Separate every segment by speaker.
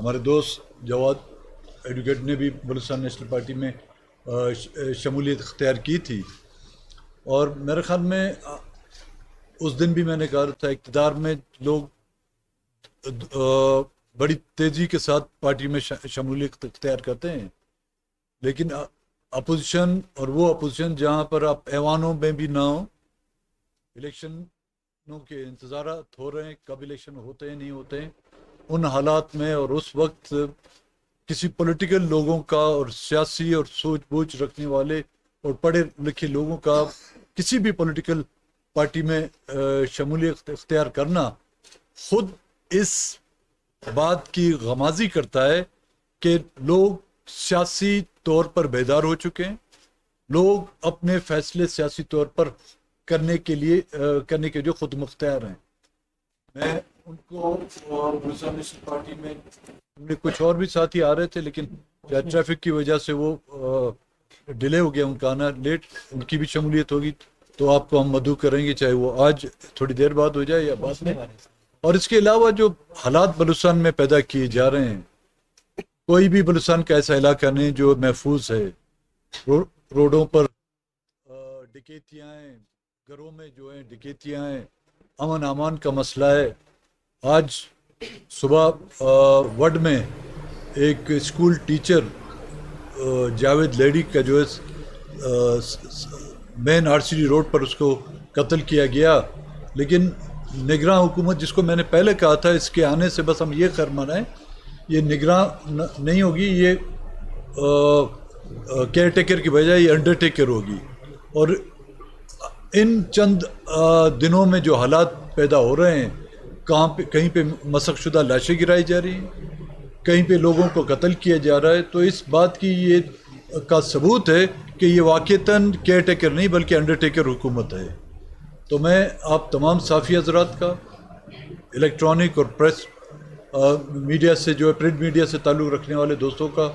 Speaker 1: ہمارے دوست جواد ایڈوکیٹ نے بھی بلوچستان نیشنل پارٹی میں شمولیت اختیار کی تھی، اور میرے خیال میں اس دن بھی میں نے کہا تھا اقتدار میں لوگ بڑی تیزی کے ساتھ پارٹی میں شمولیت اختیار کرتے ہیں، لیکن اپوزیشن، اور وہ اپوزیشن جہاں پر آپ ایوانوں میں بھی نہ ہوں، الیکشنوں کے انتظارات ہو رہے ہیں، کب الیکشن ہوتے ہیں نہیں ہوتے ہیں، ان حالات میں اور اس وقت کسی پولیٹیکل لوگوں کا اور سیاسی اور سوچ بوجھ رکھنے والے اور پڑھے لکھے لوگوں کا کسی بھی پولیٹیکل پارٹی میں شمولیت اختیار کرنا خود اس بات کی غمازی کرتا ہے کہ لوگ سیاسی طور پر بیدار ہو چکے ہیں، لوگ اپنے فیصلے سیاسی طور پر کرنے کے جو خود مختار ہیں۔ میں ان کو بلوچستان نیشنل پارٹی میں کچھ اور بھی ساتھی آ رہے تھے، لیکن ٹریفک کی وجہ سے وہ ڈیلے ہو گیا ان کا آنا، لیٹ، ان کی بھی شمولیت ہوگی تو آپ کو ہم مدعو کریں گے، چاہے وہ آج تھوڑی دیر بعد ہو جائے یا بعد میں۔ اور اس کے علاوہ جو حالات بلوچستان میں پیدا کیے جا رہے ہیں، کوئی بھی بلوچستان کا ایسا علاقہ نہیں جو محفوظ ہے، روڈوں پر ڈکیتیاں ہیں، گھروں میں جو ہیں ڈکیتیاں ہیں، امن امان کا مسئلہ ہے۔ آج صبح وڈ میں ایک اسکول ٹیچر جاوید لیڈی کا جو ہے مین آر سی ڈی روڈ پر اس کو قتل کیا گیا، لیکن نگراں حکومت، جس کو میں نے پہلے کہا تھا اس کے آنے سے بس ہم یہ خیر منائیں، یہ نگراں نہیں ہوگی، یہ کیئر ٹیکر کی بجائے یہ انڈر ٹیکر ہوگی۔ اور ان چند دنوں میں جو حالات پیدا ہو رہے ہیں، کہیں پہ مسخ شدہ لاشیں گرائی جا رہی ہیں، کہیں پہ لوگوں کو قتل کیا جا رہا ہے، تو اس بات کی یہ کا ثبوت ہے کہ یہ واقعتاً کیئر ٹیکر نہیں بلکہ انڈر ٹیکر حکومت ہے۔ تو میں آپ تمام صحافی حضرات کا، الیکٹرانک اور پریس میڈیا سے جو ہے پرنٹ میڈیا سے تعلق رکھنے والے دوستوں کا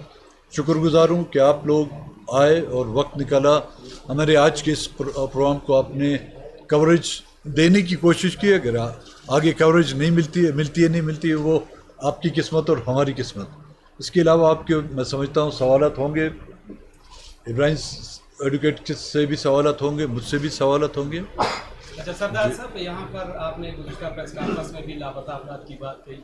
Speaker 1: شکر گزار ہوں کہ آپ لوگ آئے اور وقت نکالا، ہمارے آج کے اس پروگرام کو آپ نے کوریج دینے کی کوشش کی۔ اگر آگے کوریج نہیں ملتی ہے وہ آپ کی قسمت اور ہماری قسمت۔ اس کے علاوہ آپ کے میں سمجھتا ہوں سوالات ہوں گے، ابراہیم ایڈوکیٹ سے بھی سوالات ہوں گے، مجھ سے بھی سوالات ہوں گے۔
Speaker 2: اچھا سردار صاحب، یہاں پر آپ نے گزشتہ پریس کانفرنس میں بھی لاپتہ افراد کی بات کہی،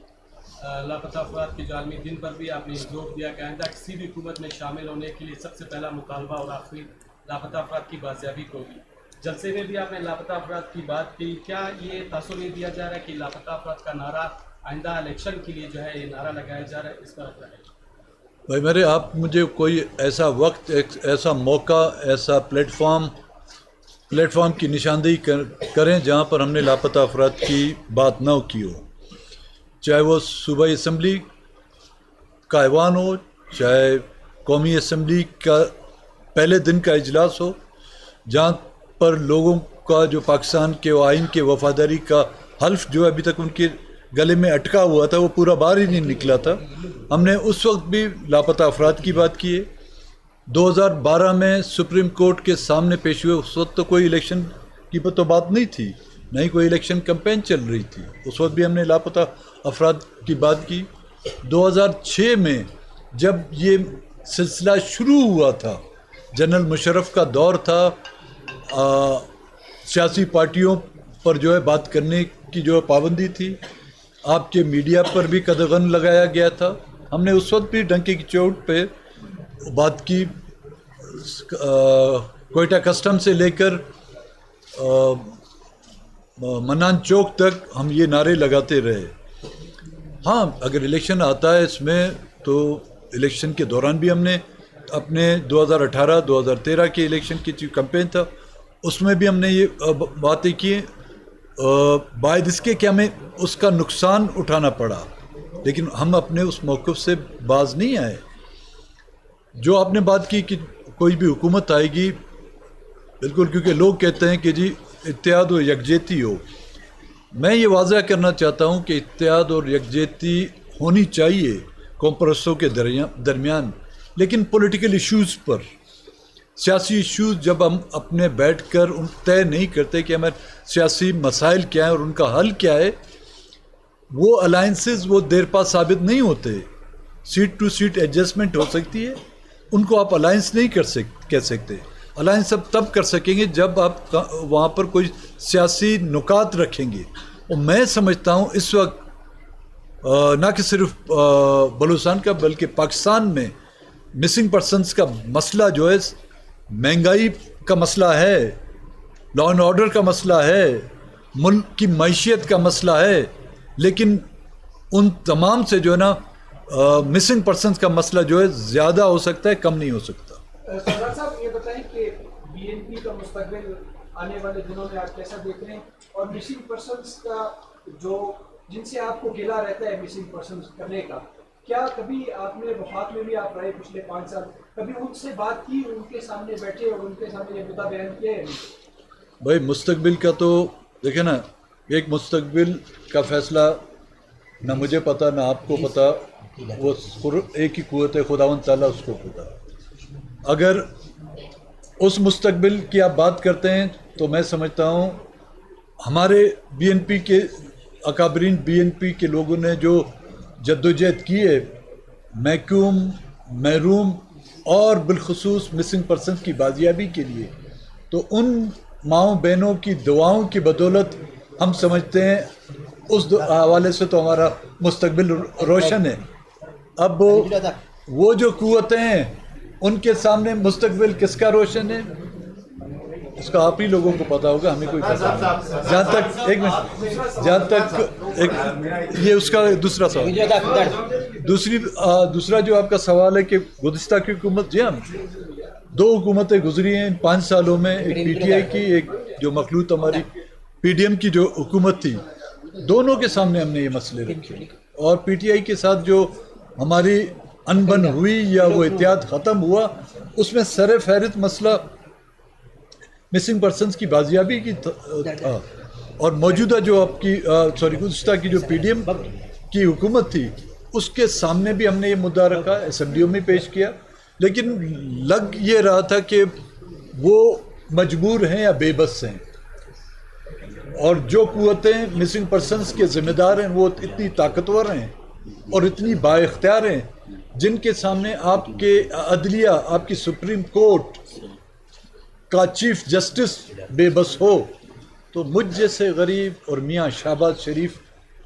Speaker 2: لاپتہ افراد کے جو عالمی دن پر بھی آپ نے زور دیا کہ آئندہ کسی بھی حکومت میں شامل ہونے کے لیے سب سے پہلا مطالبہ اور آخری لاپتہ افراد کی بازیابی ہوگی۔ جلسے میں بھی آپ نے لاپتہ افراد کی بات کی، کیا یہ تاثر نہیں دیا جا رہا ہے کہ لاپتہ افراد کا نعرہ آئندہ الیکشن کے لیے جو ہے یہ نعرہ لگایا جا رہا ہے، اس پر کیا ہے؟
Speaker 1: بھائی میرے، آپ مجھے کوئی ایسا وقت، ایسا موقع، ایسا پلیٹ فارم کی نشاندہی کریں جہاں پر ہم نے لاپتہ افراد کی بات نہ کی ہو، چاہے وہ صوبائی اسمبلی کا ایوان ہو، چاہے قومی اسمبلی کا پہلے دن کا اجلاس ہو، جہاں پر لوگوں کا جو پاکستان کے آئین کے وفاداری کا حلف جو ابھی تک ان کے گلے میں اٹکا ہوا تھا وہ پورا باہر ہی نہیں نکلا تھا، ہم نے اس وقت بھی لاپتہ افراد کی بات کی ہے۔ 2012 میں سپریم کورٹ کے سامنے پیش ہوئے، اس وقت تو کوئی الیکشن کی تو بات نہیں تھی، نہ ہی کوئی الیکشن کمپین چل رہی تھی، اس وقت بھی ہم نے لاپتہ افراد کی بات کی۔ 2006 میں جب یہ سلسلہ شروع ہوا تھا، جنرل مشرف کا دور تھا، سیاسی پارٹیوں پر جو ہے بات کرنے کی جو پابندی تھی، آپ کے میڈیا پر بھی قدغن لگایا گیا تھا، ہم نے اس وقت بھی ڈنکے کی چوٹ پہ بات کی، کوئٹہ کسٹم سے لے کر منان چوک تک ہم یہ نعرے لگاتے رہے۔ ہاں، اگر الیکشن آتا ہے اس میں، تو الیکشن کے دوران بھی ہم نے اپنے 2018-2013 کے الیکشن کی جو کمپین تھا اس میں بھی ہم نے یہ باتیں کی، باعث اس کے کہ ہمیں اس کا نقصان اٹھانا پڑا، لیکن ہم اپنے اس موقف سے باز نہیں آئے۔ جو آپ نے بات کی کہ کوئی بھی حکومت آئے گی، بالکل، کیونکہ لوگ کہتے ہیں کہ جی اتحاد و یکجہتی ہو، میں یہ واضح کرنا چاہتا ہوں کہ اتحاد اور یکجہتی ہونی چاہیے قوم پرستوں کے درمیان، لیکن پولیٹیکل ایشوز پر، سیاسی ایشوز جب ہم اپنے بیٹھ کر ان طے نہیں کرتے کہ ہمارے سیاسی مسائل کیا ہیں اور ان کا حل کیا ہے، وہ الائنسز وہ دیر پا ثابت نہیں ہوتے۔ سیٹ ٹو سیٹ ایڈجسٹمنٹ ہو سکتی ہے، ان کو آپ الائنس نہیں کہہ سکتے. الائنس اب تب کر سکیں گے جب آپ وہاں پر کوئی سیاسی نکات رکھیں گے. اور میں سمجھتا ہوں اس وقت نہ کہ صرف بلوچستان کا بلکہ پاکستان میں مسنگ پرسنس کا مسئلہ جو ہے مہنگائی کا مسئلہ ہے، لا اینڈ آرڈر کا مسئلہ ہے، ملک کی معیشت کا مسئلہ ہے، لیکن ان تمام سے جو ہے نا مسنگ پرسنس کا مسئلہ جو ہے زیادہ ہو سکتا ہے، کم نہیں ہو سکتا.
Speaker 3: سردار صاحب یہ بتائیں کہ بی این پی کا مستقبل آنے والے دنوں میں آپ کیسا دیکھ رہے ہیں، اور مسنگ پرسنس کا جو جن سے آپ کو گلا رہتا ہے مسنگ پرسنس کرنے کا، کیا کبھی آپ نے وفاق میں بھی آپ رہے پچھلے 5 سال، کبھی ان سے بات کی، ان کے سامنے بیٹھے اور ان کے سامنے یہ مدعا بیان کیا ہے؟
Speaker 1: بھائی مستقبل کا تو دیکھیں نا، ایک مستقبل کا فیصلہ نہ مجھے پتا نہ آپ کو پتا، وہ ایک ہی قوت ہے، خداوند تعالیٰ اس کو پتا. اگر اس مستقبل کی آپ بات کرتے ہیں تو میں سمجھتا ہوں ہمارے بی این پی کے اکابرین، بی این پی کے لوگوں نے جو جدوجہد کی ہے محکوم، محروم اور بالخصوص مسنگ پرسن کی بازیابی کے لیے، تو ان ماؤں بہنوں کی دعاؤں کی بدولت ہم سمجھتے ہیں اس حوالے سے تو ہمارا مستقبل روشن ہے. اب وہ جو قوتیں ہیں ان کے سامنے مستقبل کس کا روشن ہے اس کا آپ ہی لوگوں کو پتا ہوگا، ہمیں کوئی پتا نہیں. جہاں تک ایک منٹ، جہاں تک یہ اس کا دوسرا سوال، دوسرا جو آپ کا سوال ہے کہ گزشتہ کی حکومت، جی ہاں 2 حکومتیں گزری ہیں ان 5 سالوں میں، ایک پی ٹی آئی کی، ایک جو مخلوط ہماری پی ڈی ایم کی جو حکومت تھی، دونوں کے سامنے ہم نے یہ مسئلے رکھے. اور پی ٹی آئی کے ساتھ جو ہماری انبن ہوئی یا وہ اتحاد ختم ہوا، اس میں سر فہرست مسئلہ مسنگ پرسنس کی بازیابی کی تھا. اور موجودہ جو آپ کی گزشتہ کی جو پی ڈی ایم کی حکومت تھی اس کے سامنے بھی ہم نے یہ مدعا رکھا، اسمبلیوں میں پیش کیا، لیکن لگ یہ رہا تھا کہ وہ مجبور ہیں یا بے بس ہیں. اور جو قوتیں مسنگ پرسنس کے ذمہ دار ہیں وہ اتنی طاقتور ہیں اور اتنی با اختیار ہیں، جن کے سامنے آپ کے عدلیہ، آپ کی سپریم کورٹ کا چیف جسٹس بے بس ہو تو مجھ جیسے غریب اور میاں شہباز شریف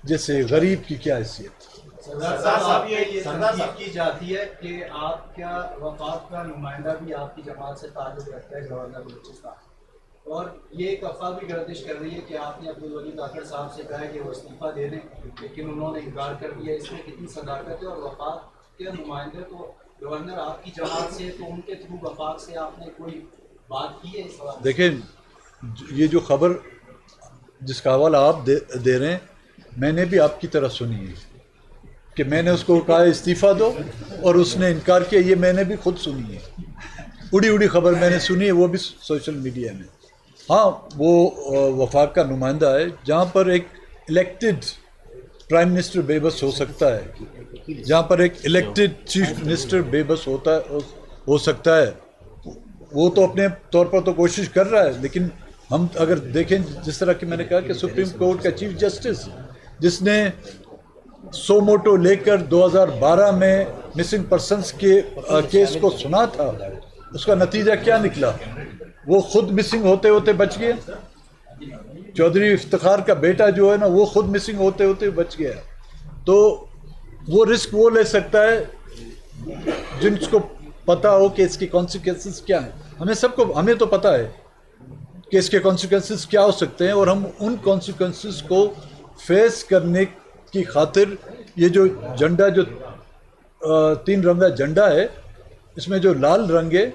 Speaker 1: جیسے غریب کی کیا حیثیت.
Speaker 4: سردار صاحب یہ تنقید کی جاتی ہے کہ آپ کا وفاق کا نمائندہ بھی آپ کی جماعت سے تعلق رکھتا ہے، گورنر بلوچستان، اور یہ ایک افواہ بھی گردش کر رہی ہے کہ آپ نے عبدالولی کاکڑ صاحب سے کہا ہے کہ وہ استعفیٰ دے دیں، لیکن انہوں نے انکار کر دیا. اس میں کتنی صداقت ہے؟ اور وفاق کے نمائندے تو گورنر آپ کی جماعت سے، تو ان کے تھرو وفاق سے آپ نے کوئی بات کی ہے اس حوالے سے؟
Speaker 1: دیکھیں یہ جو خبر جس کا حوالہ آپ دے رہے ہیں میں نے بھی آپ کی طرح سنی ہے کہ میں نے اس کو کہا استعفیٰ دو اور اس نے انکار کیا، یہ میں نے بھی خود سنی ہے. اڑی خبر میں نے سنی ہے، وہ بھی سوشل میڈیا میں. ہاں وہ وفاق کا نمائندہ ہے، جہاں پر ایک الیکٹڈ پرائم منسٹر بے بس ہو سکتا ہے، جہاں پر ایک الیکٹڈ چیف منسٹر بے بس ہو سکتا ہے، وہ تو اپنے طور پر تو کوشش کر رہا ہے. لیکن ہم اگر دیکھیں جس طرح کہ میں نے کہا کہ سپریم کورٹ کا چیف جسٹس جس نے سو موٹو لے کر 2012 میں مسنگ پرسنس کے کیس کو سنا تھا، اس کا نتیجہ کیا نکلا؟ وہ خود مسنگ ہوتے ہوتے بچ گئے. چودھری افتخار کا بیٹا جو ہے نا وہ خود مسنگ ہوتے ہوتے بچ گیا. تو وہ رسک وہ لے سکتا ہے جن کو پتا ہو کہ اس کے کانسیکوینسز کیا ہیں. ہمیں تو پتا ہے کہ اس کے کانسیکوینسز کیا ہو سکتے ہیں، اور ہم ان کانسیکوینسز کو فیس کرنے کی خاطر یہ جو جھنڈا، جو 3 رنگا جھنڈا ہے، اس میں جو لال رنگ ہے،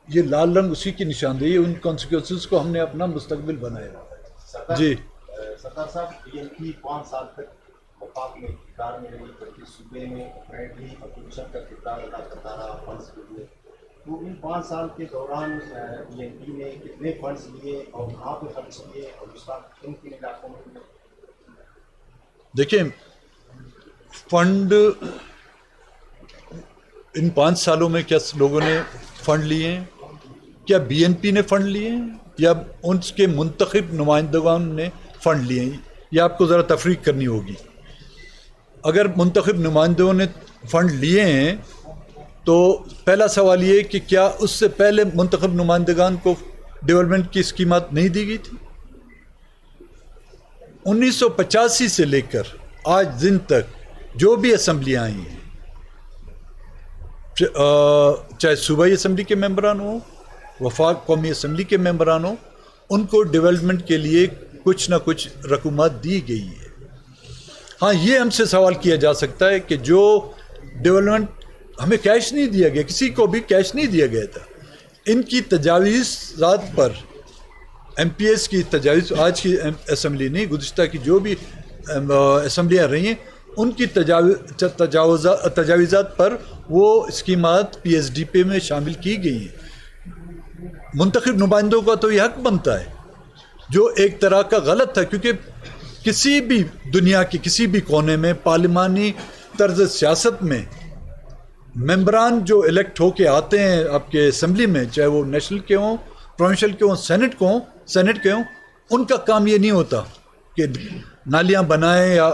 Speaker 1: یہ لال رنگ اسی کی نشاندہی ہے. ان کانسیکوینسز کو ہم نے اپنا مستقبل بنایا. جی
Speaker 5: سردار صاحب یہ 5 سال تک وفاق میں اقتدار میں رہی، جبکہ صوبے میں فرینڈلی اپوزیشن کا کردار ادا کرتا رہا فنڈس کے لیے. تو ان 5 سال کے دوران بی این پی نے کتنے فنڈس لیے اور کہاں پہ خرچ کیے اور اس وقت کن کن علاقوں میں؟
Speaker 1: دیکھیں فنڈ ان 5 سالوں میں کیا لوگوں نے فنڈ لیے ہیں؟ کیا بی این پی نے فنڈ لیے ہیں یا ان کے منتخب نمائندگان نے فنڈ لیے ہیں؟ یہ آپ کو ذرا تفریق کرنی ہوگی. اگر منتخب نمائندوں نے فنڈ لیے ہیں تو پہلا سوال یہ کہ کیا اس سے پہلے منتخب نمائندگان کو ڈیولپمنٹ کی اسکیمات نہیں دی گئی تھی؟ 1985 سے لے کر آج دن تک جو بھی اسمبلیاں آئی ہیں، چاہے صوبائی اسمبلی کے ممبران ہوں، وفاق قومی اسمبلی کے ممبران ہوں، ان کو ڈیولپمنٹ کے لیے کچھ نہ کچھ رقومات دی گئی ہے۔ ہاں، یہ ہم سے سوال کیا جا سکتا ہے کہ جو ڈیولپمنٹ ہمیں کیش نہیں دیا گیا، کسی کو بھی کیش نہیں دیا گیا تھا، ان کی تجاویزات پر ایم پی ایس کی تجاویز، آج کی اسمبلی نہیں، گزشتہ کی جو بھی اسمبلیاں رہی ہیں، ان کی تجاویزات پر وہ اسکیمات پی ایس ڈی پی میں شامل کی گئی ہیں۔ منتخب نمائندوں کا تو یہ حق بنتا ہے، جو ایک طرح کا غلط تھا، کیونکہ کسی بھی دنیا کے کسی بھی کونے میں پارلیمانی طرز سیاست میں ممبران جو الیکٹ ہو کے آتے ہیں آپ کے اسمبلی میں، چاہے وہ نیشنل کے ہوں، پروونشل کے ہوں، سینٹ کے ہوں، ان کا کام یہ نہیں ہوتا کہ نالیاں بنائیں یا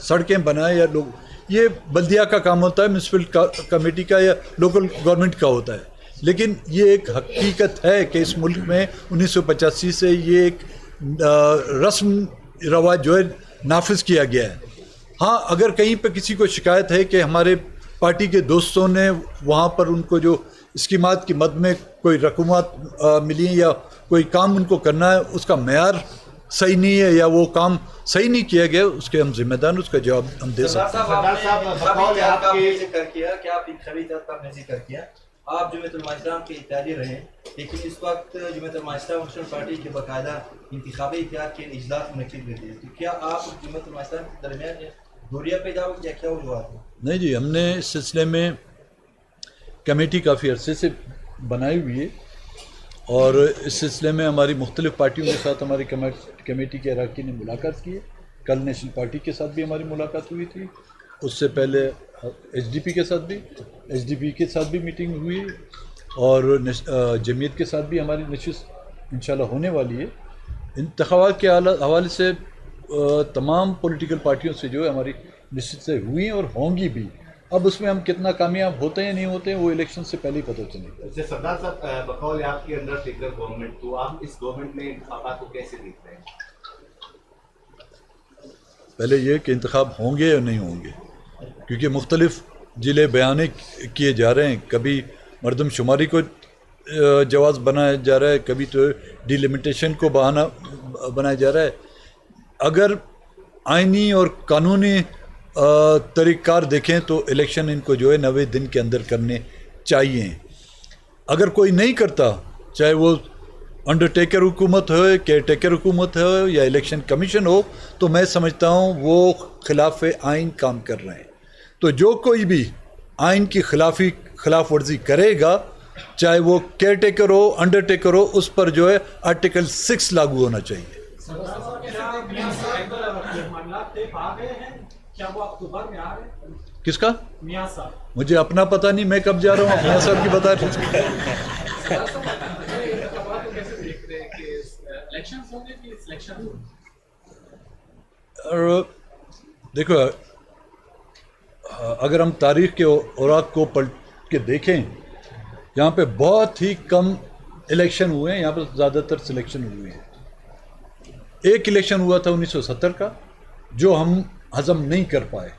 Speaker 1: سڑکیں بنائیں، یا لوگ، یہ بلدیہ کا کام ہوتا ہے، میونسپل کمیٹی کا یا لوکل گورنمنٹ کا ہوتا ہے۔ لیکن یہ ایک حقیقت ہے کہ اس ملک میں 1985 سے یہ ایک رسم رواج جو ہے نافذ کیا گیا ہے۔ ہاں، اگر کہیں پہ کسی کو شکایت ہے کہ ہمارے پارٹی کے دوستوں نے وہاں پر ان کو جو اسکیمات کی مد میں کوئی رقومات ملی ہیں یا کوئی کام ان کو کرنا ہے، اس کا معیار صحیح نہیں ہے یا وہ کام صحیح نہیں کیا گیا، اس کے ہم ذمہ دار ہیں، اس کا جواب ہم دے سکتے ہیں۔
Speaker 6: آپ جمعیت علماء اسلام کے اتحادی رہے، لیکن اس وقت جمعیت علماء اسلام نیشنل پارٹی کے باقاعدہ انتخابی اتحاد کے اجلاس منعقد کرتے ہیں، تو کیا آپ جمعیت علماء اسلام کے درمیان دوریہ پیدا ہو یا کیا وجوہات ہیں؟
Speaker 1: نہیں جی، ہم نے اس سلسلے میں کمیٹی کافی عرصے سے بنائی ہوئی ہے، اور اس سلسلے میں ہماری مختلف پارٹیوں کے ساتھ ہماری کمیٹی کے اراکین نے ملاقات کی ہے۔ کل نیشنل پارٹی کے ساتھ بھی ہماری ملاقات ہوئی تھی، اس سے پہلے ایچ ڈی پی کے ساتھ بھی میٹنگ ہوئی، اور جمعیت کے ساتھ بھی ہماری نشست انشاءاللہ ہونے والی ہے۔ انتخابات کے حوالے سے تمام پولیٹیکل پارٹیوں سے جو ہے ہماری نشستیں ہوئی ہیں اور ہوں گی بھی۔ اب اس میں ہم کتنا کامیاب ہوتے ہیں نہیں ہوتے ہیں وہ الیکشن سے پہلے ہی پتہ چلے گا۔
Speaker 5: سردار صاحب، بقول آپ کے انڈر ٹیکر گورنمنٹ، تو آپ اس گورنمنٹ میں انتخابات کو کیسے دیکھتے ہیں؟
Speaker 1: پہلے یہ کہ انتخاب ہوں گے یا نہیں ہوں گے، کیونکہ مختلف ضلع بیانے کیے جا رہے ہیں، کبھی مردم شماری کو جواز بنایا جا رہا ہے، کبھی تو ڈیلیمیٹیشن کو بہانہ بنایا جا رہا ہے۔ اگر آئینی اور قانونی طریقہ کار دیکھیں تو الیکشن ان کو جو ہے 90 دن کے اندر کرنے چاہیے۔ اگر کوئی نہیں کرتا، چاہے وہ انڈرٹیکر حکومت ہو، کیئر ٹیکر حکومت ہو یا الیکشن کمیشن ہو، تو میں سمجھتا ہوں وہ خلاف آئین کام کر رہے ہیں۔ تو جو کوئی بھی آئین کی خلاف ورزی کرے گا، چاہے وہ کیئر ٹیکر ہو، انڈرٹیکر ہو، اس پر جو ہے آرٹیکل 6 لاگو ہونا چاہیے۔ کس کا؟
Speaker 3: میاں صاحب،
Speaker 1: مجھے اپنا پتہ نہیں، میں کب جا رہا ہوں، میاں صاحب کی بتا رہے اور دیکھو، اگر ہم تاریخ کے اوراق کو پلٹ کے دیکھیں، یہاں پہ بہت ہی کم الیکشن ہوئے ہیں، یہاں پہ زیادہ تر سلیکشن ہوئے ہیں۔ ایک الیکشن ہوا تھا 1970 کا، جو ہم ہضم نہیں کر پائے،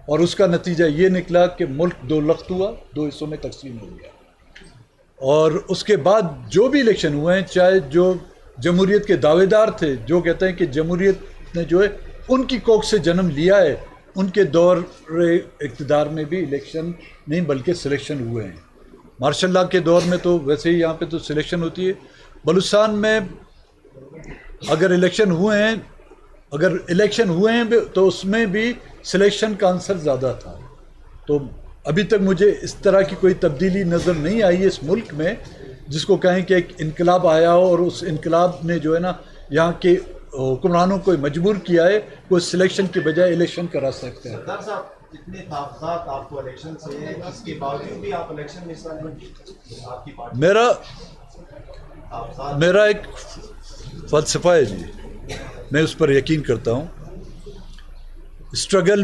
Speaker 1: اور اس کا نتیجہ یہ نکلا کہ ملک 2 لخت ہوا، 2 حصوں میں تقسیم ہو گیا۔ اور اس کے بعد جو بھی الیکشن ہوئے ہیں، چاہے جو جمہوریت کے دعوے دار تھے، جو کہتے ہیں کہ جمہوریت نے جو ہے ان کی کوکھ سے جنم لیا ہے، ان کے دور اقتدار میں بھی الیکشن نہیں بلکہ سلیکشن ہوئے ہیں۔ مارشل لاء کے دور میں تو ویسے ہی یہاں پہ تو سلیکشن ہوتی ہے۔ بلوچستان میں اگر الیکشن ہوئے ہیں تو اس میں بھی سلیکشن کا عنصر زیادہ تھا۔ تو ابھی تک مجھے اس طرح کی کوئی تبدیلی نظر نہیں آئی ہے اس ملک میں، جس کو کہیں کہ ایک انقلاب آیا ہو اور اس انقلاب نے جو ہے نا یہاں کے حکمرانوں کو مجبور کیا ہے کوئی سلیکشن کے بجائے الیکشن کا راستہ اختیار۔
Speaker 5: سردار صاحب، اتنے تحفظات آپ کو الیکشن سے ہیں، اس کے باوجود بھی آپ الیکشن میں حصہ نہیں لیتے، آپ کی پارٹی
Speaker 1: میرا ایک فلسفہ ہے جی، میں اس پر یقین کرتا ہوں۔ Struggle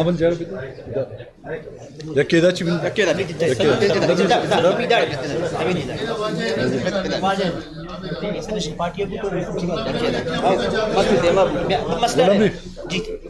Speaker 1: Aman cevap edin. Ya keda çimin.
Speaker 7: Ya keda.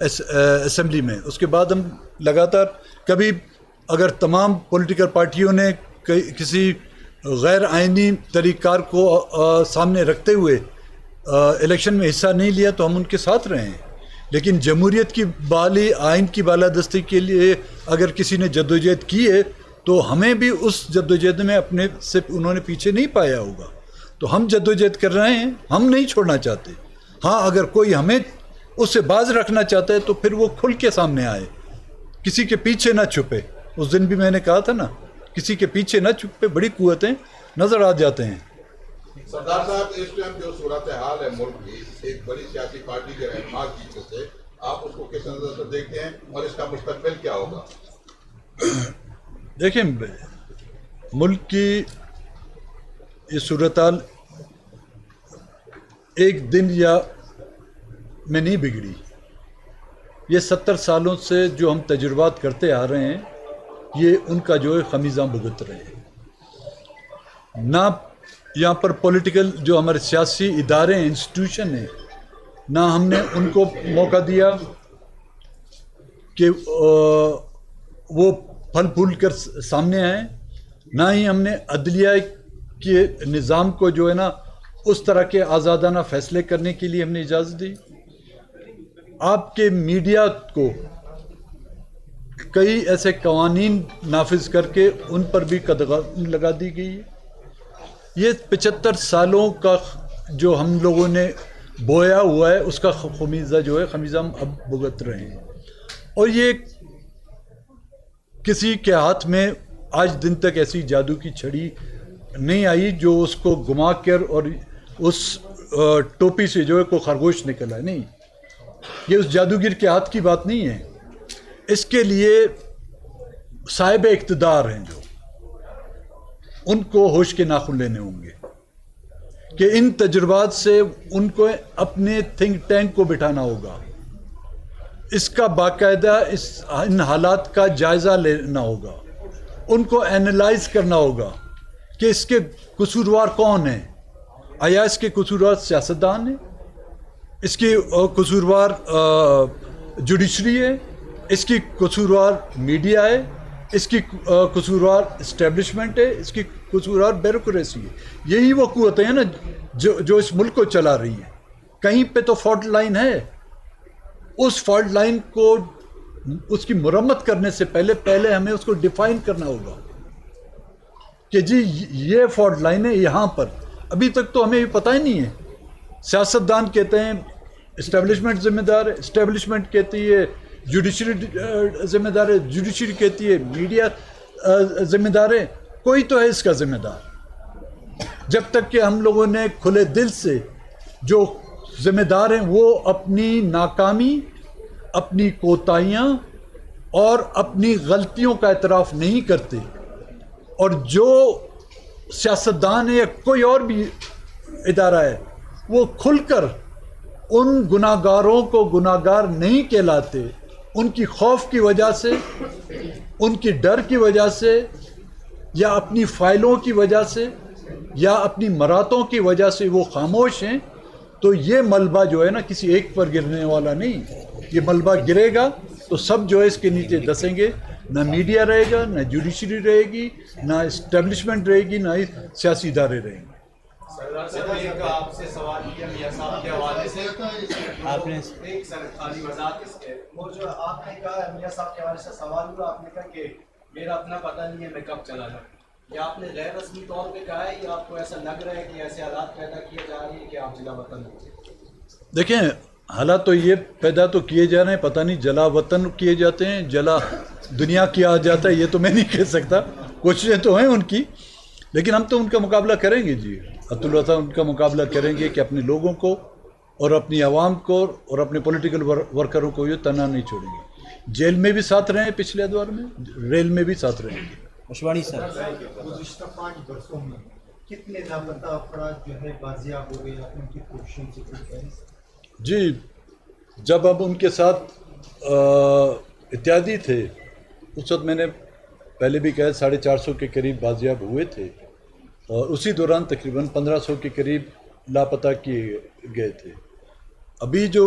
Speaker 1: Assembly میں. اس کے بعد ہم لگاتار کبھی اگر تمام پولیٹیکل پارٹیوں نے کسی غیر آئینی طریقہ کار کو سامنے رکھتے ہوئے الیکشن میں حصہ نہیں لیا تو ہم ان کے ساتھ رہے ہیں. لیکن جمہوریت کی بحالی، آئین کی بالادستی کے لیے اگر کسی نے جدوجہد کی ہے تو ہمیں بھی اس جدوجہد میں اپنے سے انہوں نے پیچھے نہیں پایا ہوگا. تو ہم جدوجہد کر رہے ہیں، ہم نہیں چھوڑنا چاہتے. ہاں اگر کوئی ہمیں اس سے باز رکھنا چاہتا ہے تو پھر وہ کھل کے سامنے آئے، کسی کے پیچھے نہ چھپے. اس دن بھی میں نے کہا تھا نا، کسی کے پیچھے نہ چھپے. بڑی قوتیں نظر آ جاتے ہیں.
Speaker 8: سردار صاحب، اس ٹائم جو صورتحال ہے ملک کی، ایک بڑی سیاسی پارٹی کے رہنما کی وجہ سے آپ اس کو کس نظر سے دیکھتے ہیں اور اس کا مستقبل کیا ہوگا؟
Speaker 1: دیکھیں، ملک کی یہ صورتحال ایک دن یا میں نہیں بگڑی. یہ 70 سالوں سے جو ہم تجربات کرتے آ رہے ہیں، یہ ان کا جو ہے خمیزاں بھگت رہے ہیں. نہ یہاں پر پولیٹیکل جو ہمارے سیاسی ادارے ہیں، انسٹیٹیوشن ہیں، نہ ہم نے ان کو موقع دیا کہ وہ پھل پھول کر سامنے آئیں، نہ ہی ہم نے عدلیہ کے نظام کو جو ہے نا اس طرح کے آزادانہ فیصلے کرنے کے لیے ہم نے اجازت دی. آپ کے میڈیا کو کئی ایسے قوانین نافذ کر کے ان پر بھی قدغن لگا دی گئی ہے. یہ 75 سالوں کا جو ہم لوگوں نے بویا ہوا ہے، اس کا خمیزہ جو ہے، خمیزہ ہم اب بھگت رہے ہیں. اور یہ کسی کے ہاتھ میں آج دن تک ایسی جادو کی چھڑی نہیں آئی جو اس کو گما کر اور اس ٹوپی سے جو ہے کوئی خرگوش نکلا ہے. نہیں، یہ اس جادوگر کے ہاتھ کی بات نہیں ہے. اس کے لیے صاحب اقتدار ہیں جو، ان کو ہوش کے ناخن لینے ہوں گے کہ ان تجربات سے ان کو اپنے تھنک ٹینک کو بٹھانا ہوگا. اس کا باقاعدہ ان حالات کا جائزہ لینا ہوگا. ان کو اینالائز کرنا ہوگا کہ اس کے قصوروار کون ہیں. آیا اس کے قصوروار سیاستدان ہیں؟ اس کی قصوروار جوڈیشری ہے؟ اس کی قصوروار میڈیا ہے؟ اس کی قصوروار اسٹیبلشمنٹ ہے؟ اس کی قصوروار بیوروکریسی ہے؟ یہی وہ قوتیں ہیں نا جو اس ملک کو چلا رہی ہیں. کہیں پہ تو فالٹ لائن ہے. اس فالٹ لائن کو اس کی مرمت کرنے سے پہلے ہمیں اس کو ڈیفائن کرنا ہوگا کہ جی یہ فالٹ لائن ہے یہاں پر. ابھی تک تو ہمیں پتہ ہی نہیں ہے. سیاستدان کہتے ہیں اسٹیبلشمنٹ ذمہ دار ہے، اسٹیبلشمنٹ کہتی ہے جوڈیشری ذمہ دار ہے، جوڈیشری کہتی ہے میڈیا ذمہ دار ہے. کوئی تو ہے اس کا ذمہ دار. جب تک کہ ہم لوگوں نے کھلے دل سے جو ذمہ دار ہیں وہ اپنی ناکامی، اپنی کوتاہیاں اور اپنی غلطیوں کا اعتراف نہیں کرتے، اور جو سیاستدان ہے یا کوئی اور بھی ادارہ ہے وہ کھل کر ان گناہ گاروں کو گناہ گار نہیں کہلاتے، ان کی خوف کی وجہ سے، ان کی ڈر کی وجہ سے، یا اپنی فائلوں کی وجہ سے، یا اپنی مراتوں کی وجہ سے وہ خاموش ہیں، تو یہ ملبہ جو ہے نا کسی ایک پر گرنے والا نہیں. یہ ملبہ گرے گا تو سب جو ہے اس کے نیچے دسیں گے. نہ میڈیا رہے گا، نہ جوڈیشری رہے گی، نہ اسٹیبلشمنٹ رہے گی، نہ سیاسی ادارے رہیں گے.
Speaker 4: آپ سے سوال کیا میاں صاحب کے حوالے سے، آپ نے ایک خالی وضاحت اس کے وہ جو آپ نے کہا میاں صاحب کے حوالے سے سوال ہوا، آپ نے کہا کہ میرا اپنا پتہ نہیں ہے میں کب چلا جاؤں. یہ آپ نے غیر رسمی طور پہ کہا ہے یا آپ کو ایسا لگ رہا ہے کہ ایسے حالات پیدا کیے جا رہے ہیں کہ آپ جلا وطن ہو؟
Speaker 1: دیکھیں، حالات تو یہ پیدا تو کیے جا رہے ہیں، پتہ نہیں جلا وطن کیے جاتے ہیں، جلا دنیا کیا جاتا ہے، یہ تو میں نہیں کہہ سکتا. کوششیں تو ہیں ان کی، لیکن ہم تو ان کا مقابلہ کریں گے. جی عطا ان کا مقابلہ کریں گے کہ اپنے لوگوں کو اور اپنی عوام کو اور اپنے پولیٹیکل ورکروں کو یہ تنہا نہیں چھوڑیں گے. جیل میں بھی ساتھ رہے ہیں پچھلے ادوار میں، ریل میں بھی ساتھ رہیں گے.
Speaker 7: مشوانی صاحب،
Speaker 5: گزشتہ 5 برسوں میں کتنے لاپتہ افراد جو ہے بازیاب ہو گئے، ان کی کوششوں سے؟
Speaker 1: جی جب اب ان کے ساتھ اتحادی تھے اس وقت میں نے پہلے بھی کہا 450 کے قریب بازیاب ہوئے تھے، اور اسی دوران تقریباً 1500 کے قریب لاپتہ کیے گئے تھے. ابھی جو